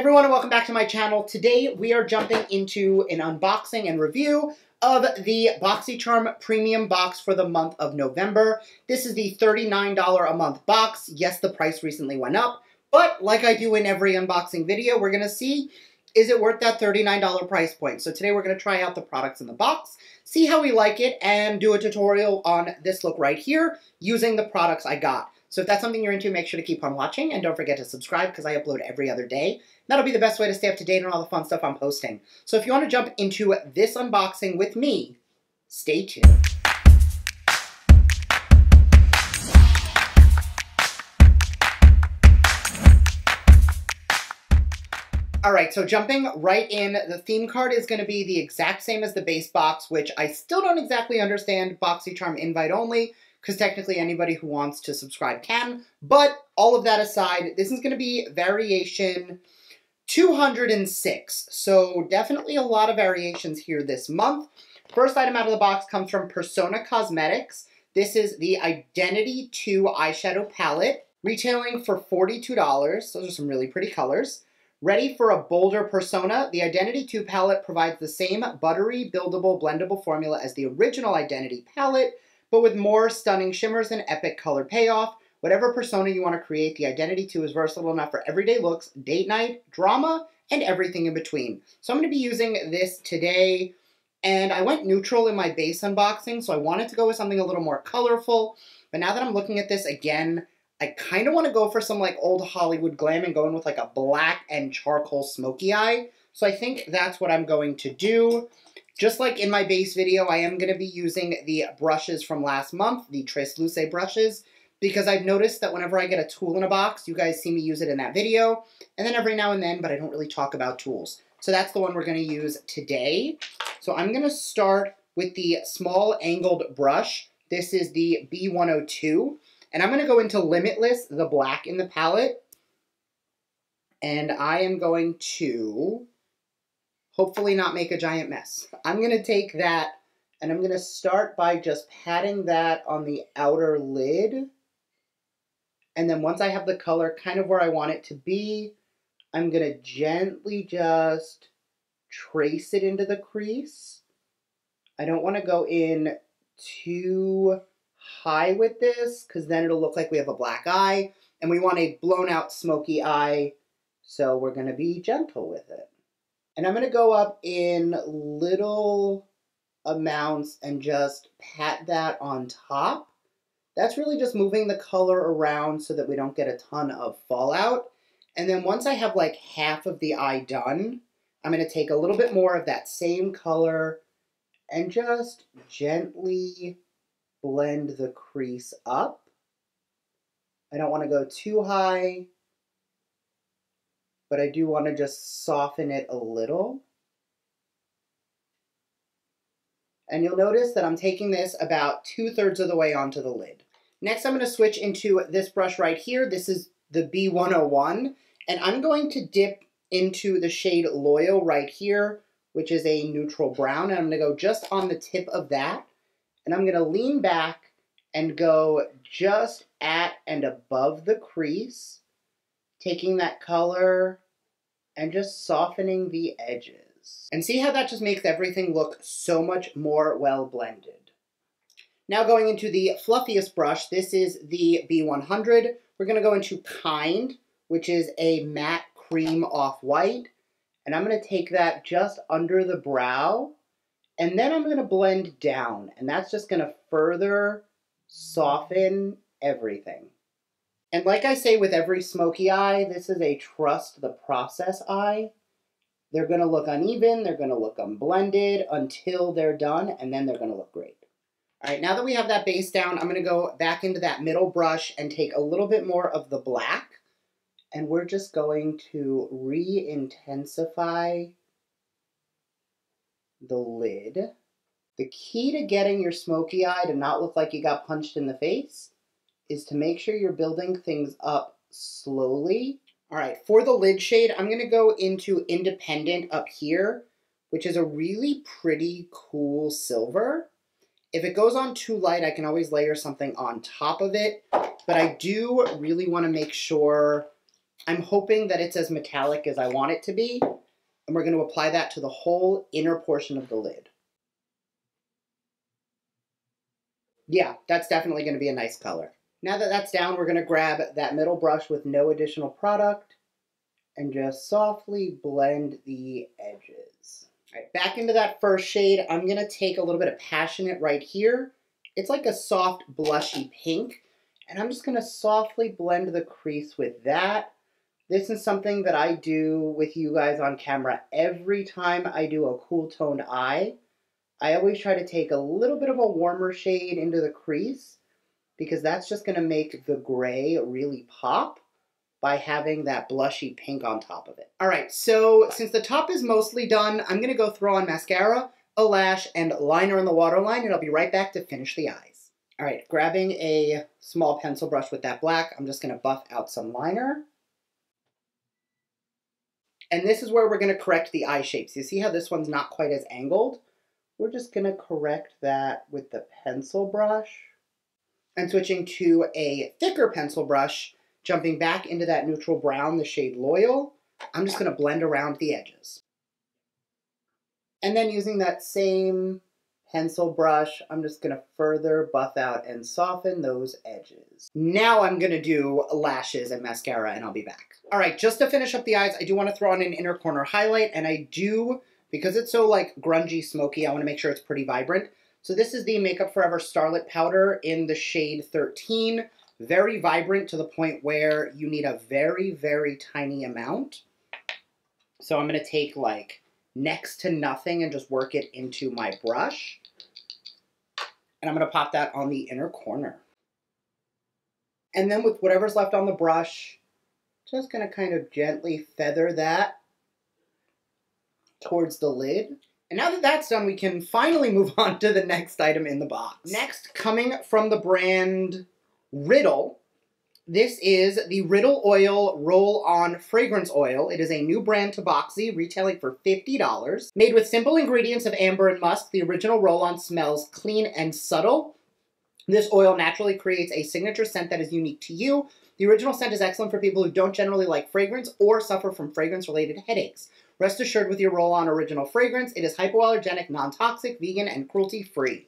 Everyone, and welcome back to my channel. Today we are jumping into an unboxing and review of the Boxycharm Premium Box for the month of November. This is the $39 a month box. Yes, the price recently went up, but like I do in every unboxing video, we're going to see, is it worth that $39 price point? So today we're going to try out the products in the box, see how we like it, and do a tutorial on this look right here using the products I got. So if that's something you're into, make sure to keep on watching, and don't forget to subscribe because I upload every other day. That'll be the best way to stay up to date on all the fun stuff I'm posting. So if you want to jump into this unboxing with me, stay tuned. Alright, so jumping right in, the theme card is going to be the exact same as the base box, which I still don't exactly understand Boxycharm invite only, because technically anybody who wants to subscribe can. But all of that aside, this is going to be variation 206. So definitely a lot of variations here this month. First item out of the box comes from Persona Cosmetics. This is the Identity 2 eyeshadow palette, retailing for $42. Those are some really pretty colors. Ready for a bolder persona, the Identity 2 palette provides the same buttery, buildable, blendable formula as the original Identity palette, but with more stunning shimmers and epic color payoff. Whatever persona you want to create, the Identity 2 is versatile enough for everyday looks, date night, drama, and everything in between. So I'm going to be using this today, and I went neutral in my base unboxing, so I wanted to go with something a little more colorful. But now that I'm looking at this again, I kind of want to go for some like old Hollywood glam and go in with like a black and charcoal smoky eye. So I think that's what I'm going to do. Just like in my base video, I am going to be using the brushes from last month, the Transluce brushes, because I've noticed that whenever I get a tool in a box, you guys see me use it in that video, and then every now and then, but I don't really talk about tools. So that's the one we're going to use today. So I'm going to start with the small angled brush. This is the B102, and I'm going to go into Limitless, the black in the palette, and I am going to hopefully not make a giant mess. I'm going to take that, and I'm going to start by just patting that on the outer lid. And then once I have the color kind of where I want it to be, I'm going to gently just trace it into the crease. I don't want to go in too high with this, because then it'll look like we have a black eye, and we want a blown out smoky eye, so we're going to be gentle with it. And I'm going to go up in little amounts and just pat that on top. That's really just moving the color around so that we don't get a ton of fallout. And then once I have like half of the eye done, I'm going to take a little bit more of that same color and just gently blend the crease up. I don't want to go too high, but I do want to just soften it a little. And you'll notice that I'm taking this about 2/3 of the way onto the lid. Next, I'm going to switch into this brush right here. This is the B101, and I'm going to dip into the shade Loyal right here, which is a neutral brown, and I'm going to go just on the tip of that, and I'm going to lean back and go just at and above the crease, taking that color and just softening the edges. And see how that just makes everything look so much more well blended. Now going into the fluffiest brush, this is the B100. We're going to go into Kind, which is a matte cream off-white. And I'm going to take that just under the brow, and then I'm going to blend down. And that's just going to further soften everything. And like I say with every smoky eye, this is a trust the process eye. They're going to look uneven, they're going to look unblended until they're done, and then they're going to look great. All right, now that we have that base down, I'm going to go back into that middle brush and take a little bit more of the black, and we're just going to re-intensify the lid. The key to getting your smoky eye to not look like you got punched in the face is to make sure you're building things up slowly. All right, for the lid shade, I'm going to go into Independent up here, which is a really pretty cool silver. If it goes on too light, I can always layer something on top of it, but I do really want to make sure I'm hoping that it's as metallic as I want it to be. And we're going to apply that to the whole inner portion of the lid. Yeah, that's definitely going to be a nice color. Now that that's down, we're going to grab that middle brush with no additional product and just softly blend the edges. All right, back into that first shade, I'm going to take a little bit of Passionate right here. It's like a soft blushy pink, and I'm just going to softly blend the crease with that. This is something that I do with you guys on camera every time I do a cool toned eye. I always try to take a little bit of a warmer shade into the crease because that's just going to make the gray really pop by having that blushy pink on top of it. All right, so since the top is mostly done, I'm going to go throw on mascara, a lash, and liner in the waterline, and I'll be right back to finish the eyes. All right, grabbing a small pencil brush with that black, I'm just going to buff out some liner. And this is where we're going to correct the eye shapes. You see how this one's not quite as angled? We're just going to correct that with the pencil brush. And switching to a thicker pencil brush, jumping back into that neutral brown, the shade Loyal, I'm just going to blend around the edges. And then using that same pencil brush, I'm just going to further buff out and soften those edges. Now I'm going to do lashes and mascara, and I'll be back. All right, just to finish up the eyes, I do want to throw on an inner corner highlight, and I do, because it's so like grungy smoky, I want to make sure it's pretty vibrant. So this is the Makeup Forever Starlit Powder in the shade 13. Very vibrant to the point where you need a very, very tiny amount. So I'm going to take like next to nothing and just work it into my brush. And I'm going to pop that on the inner corner. And then with whatever's left on the brush, just going to kind of gently feather that towards the lid. And now that that's done, we can finally move on to the next item in the box. Next, coming from the brand Riddle, this is the Riddle Oil Roll-On Fragrance Oil. It is a new brand to Boxy, retailing for $50. Made with simple ingredients of amber and musk, the original roll-on smells clean and subtle. This oil naturally creates a signature scent that is unique to you. The original scent is excellent for people who don't generally like fragrance or suffer from fragrance-related headaches. Rest assured with your roll-on original fragrance, it is hypoallergenic, non-toxic, vegan, and cruelty-free.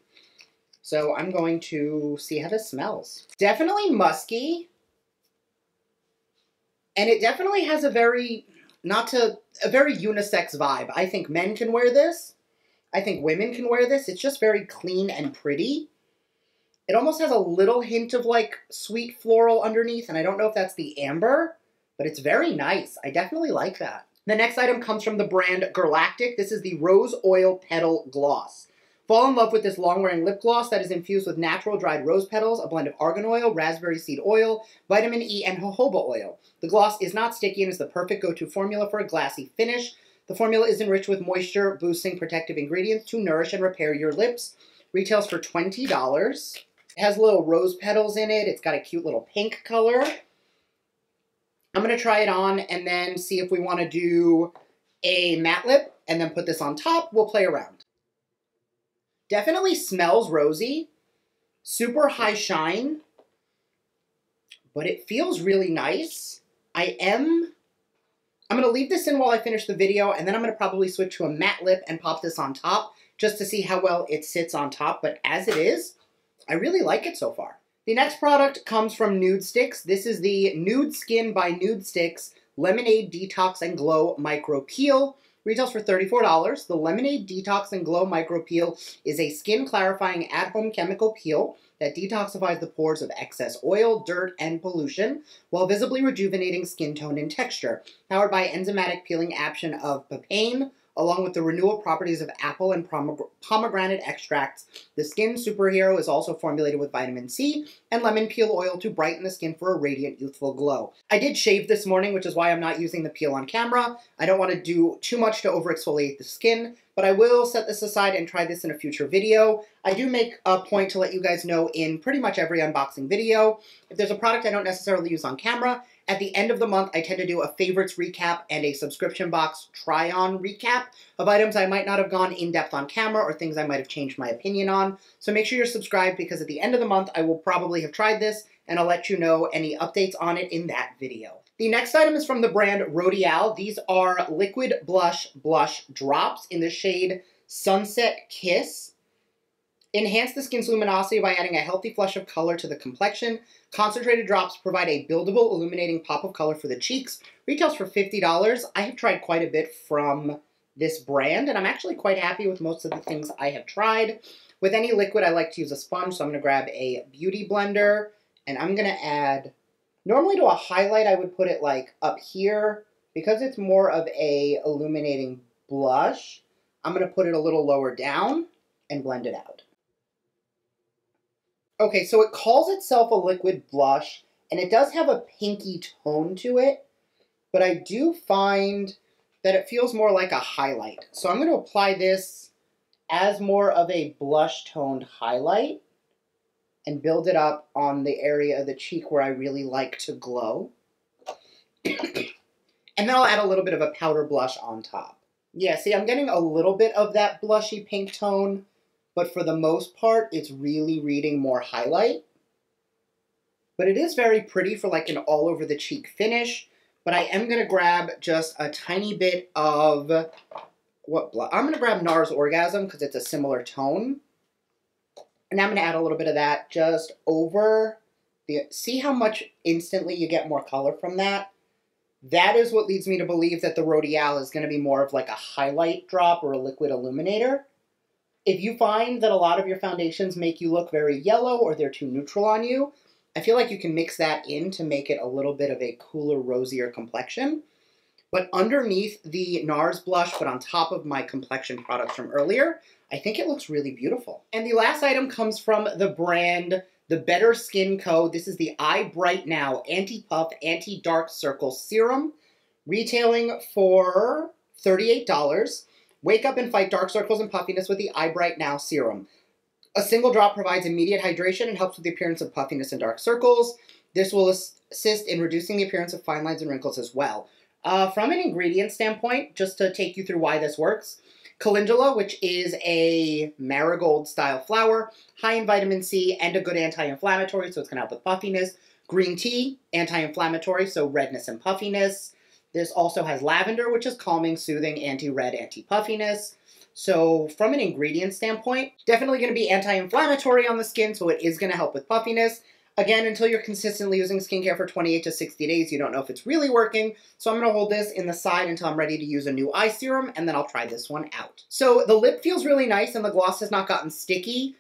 So I'm going to see how this smells. Definitely musky. And it definitely has a very, a very unisex vibe. I think men can wear this. I think women can wear this. It's just very clean and pretty. It almost has a little hint of like sweet floral underneath, and I don't know if that's the amber, but it's very nice. I definitely like that. The next item comes from the brand Galactic. This is the Rose Oil Petal Gloss. Fall in love with this long-wearing lip gloss that is infused with natural dried rose petals, a blend of argan oil, raspberry seed oil, vitamin E, and jojoba oil. The gloss is not sticky and is the perfect go-to formula for a glassy finish. The formula is enriched with moisture-boosting protective ingredients to nourish and repair your lips. Retails for $20. It has little rose petals in it. It's got a cute little pink color. I'm going to try it on and then see if we want to do a matte lip and then put this on top. We'll play around. Definitely smells rosy. Super high shine. But it feels really nice. I'm going to leave this in while I finish the video, and then I'm going to probably switch to a matte lip and pop this on top just to see how well it sits on top. But as it is, I really like it so far. The next product comes from Nude Sticks. This is the Nude Skin by Nude Sticks Lemonade Detox and Glow Micro Peel. Retails for $34. The Lemonade Detox and Glow Micro Peel is a skin clarifying at-home chemical peel that detoxifies the pores of excess oil, dirt, and pollution while visibly rejuvenating skin tone and texture. Powered by enzymatic peeling action of papain, along with the renewal properties of apple and pomegranate extracts, the Skin Superhero is also formulated with vitamin C and lemon peel oil to brighten the skin for a radiant, youthful glow. I did shave this morning, which is why I'm not using the peel on camera. I don't want to do too much to over-exfoliate the skin, but I will set this aside and try this in a future video. I do make a point to let you guys know in pretty much every unboxing video. If there's a product I don't necessarily use on camera, at the end of the month, I tend to do a favorites recap and a subscription box try-on recap of items I might not have gone in-depth on camera or things I might have changed my opinion on. So make sure you're subscribed because at the end of the month, I will probably have tried this and I'll let you know any updates on it in that video. The next item is from the brand Riddle. These are liquid blush drops in the shade Sunset Kiss. Enhance the skin's luminosity by adding a healthy flush of color to the complexion. Concentrated drops provide a buildable, illuminating pop of color for the cheeks. Retails for $50. I have tried quite a bit from this brand, and I'm actually quite happy with most of the things I have tried. With any liquid, I like to use a sponge, so I'm going to grab a beauty blender, and I'm going to add... Normally to a highlight, I would put it like up here. Because it's more of a illuminating blush, I'm going to put it a little lower down and blend it out. Okay, so it calls itself a liquid blush, and it does have a pinky tone to it, but I do find that it feels more like a highlight. So I'm going to apply this as more of a blush-toned highlight and build it up on the area of the cheek where I really like to glow. And then I'll add a little bit of a powder blush on top. Yeah, see, I'm getting a little bit of that blushy pink tone, but for the most part, it's really reading more highlight. But it is very pretty for like an all-over-the-cheek finish. But I am going to grab just a tiny bit of... I'm going to grab NARS Orgasm because it's a similar tone. And I'm going to add a little bit of that just over the... See how much instantly you get more color from that? That is what leads me to believe that the Riddle is going to be more of like a highlight drop or a liquid illuminator. If you find that a lot of your foundations make you look very yellow or they're too neutral on you, I feel like you can mix that in to make it a little bit of a cooler, rosier complexion. But underneath the NARS blush, but on top of my complexion products from earlier, I think it looks really beautiful. And the last item comes from the brand The Better Skin Co. This is the Eye Bright Now Anti-Puff Anti-Dark Circle Serum, retailing for $38. Wake up and fight dark circles and puffiness with the Eye Bright Now Serum. A single drop provides immediate hydration and helps with the appearance of puffiness and dark circles. This will assist in reducing the appearance of fine lines and wrinkles as well. From an ingredient standpoint, just to take you through why this works, calendula, which is a marigold-style flower, high in vitamin C and a good anti-inflammatory, so it's going to help with puffiness. Green tea, anti-inflammatory, so redness and puffiness. This also has lavender, which is calming, soothing, anti-red, anti-puffiness. So from an ingredient standpoint, definitely going to be anti-inflammatory on the skin, so it is going to help with puffiness. Again, until you're consistently using skincare for 28 to 60 days, you don't know if it's really working. So I'm going to hold this in the side until I'm ready to use a new eye serum, and then I'll try this one out. So the lip feels really nice, and the gloss has not gotten sticky.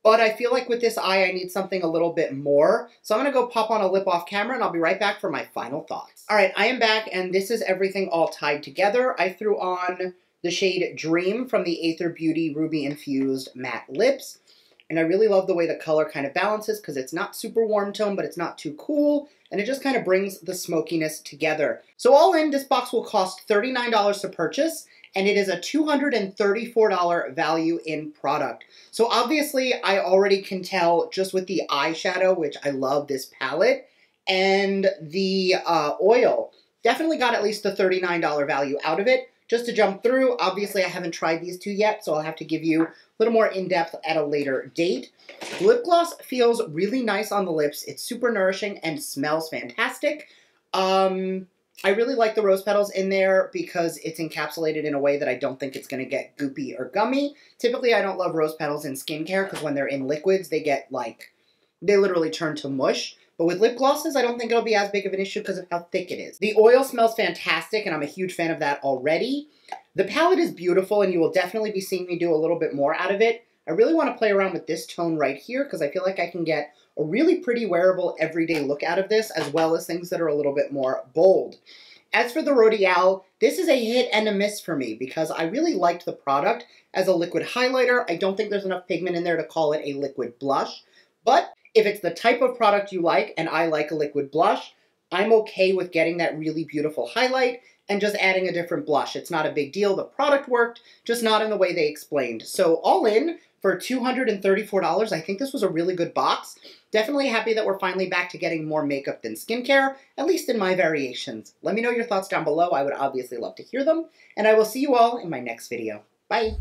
But I feel like with this eye, I need something a little bit more. So I'm going to go pop on a lip off camera, and I'll be right back for my final thoughts. All right, I am back, and this is everything all tied together. I threw on the shade Dream from the Aether Beauty Ruby Infused Matte Lips. And I really love the way the color kind of balances because it's not super warm tone, but it's not too cool. And it just kind of brings the smokiness together. So all in, this box will cost $39 to purchase. And it is a $234 value in product. So obviously, I already can tell just with the eyeshadow, which I love this palette, and the oil, definitely got at least the $39 value out of it. Just to jump through, obviously I haven't tried these two yet, so I'll have to give you a little more in-depth at a later date. Lip gloss feels really nice on the lips. It's super nourishing and smells fantastic. I really like the rose petals in there because it's encapsulated in a way that I don't think it's going to get goopy or gummy. Typically, I don't love rose petals in skincare because when they're in liquids, they get like, they literally turn to mush. But with lip glosses, I don't think it'll be as big of an issue because of how thick it is. The oil smells fantastic, and I'm a huge fan of that already. The palette is beautiful, and you will definitely be seeing me do a little bit more out of it. I really want to play around with this tone right here because I feel like I can get a really pretty wearable everyday look out of this, as well as things that are a little bit more bold. As for the Riddle, this is a hit and a miss for me because I really liked the product as a liquid highlighter. I don't think there's enough pigment in there to call it a liquid blush, but if it's the type of product you like, and I like a liquid blush, I'm okay with getting that really beautiful highlight and just adding a different blush. It's not a big deal. The product worked, just not in the way they explained. So all in, for $234, I think this was a really good box. Definitely happy that we're finally back to getting more makeup than skincare, at least in my variations. Let me know your thoughts down below. I would obviously love to hear them, and I will see you all in my next video. Bye!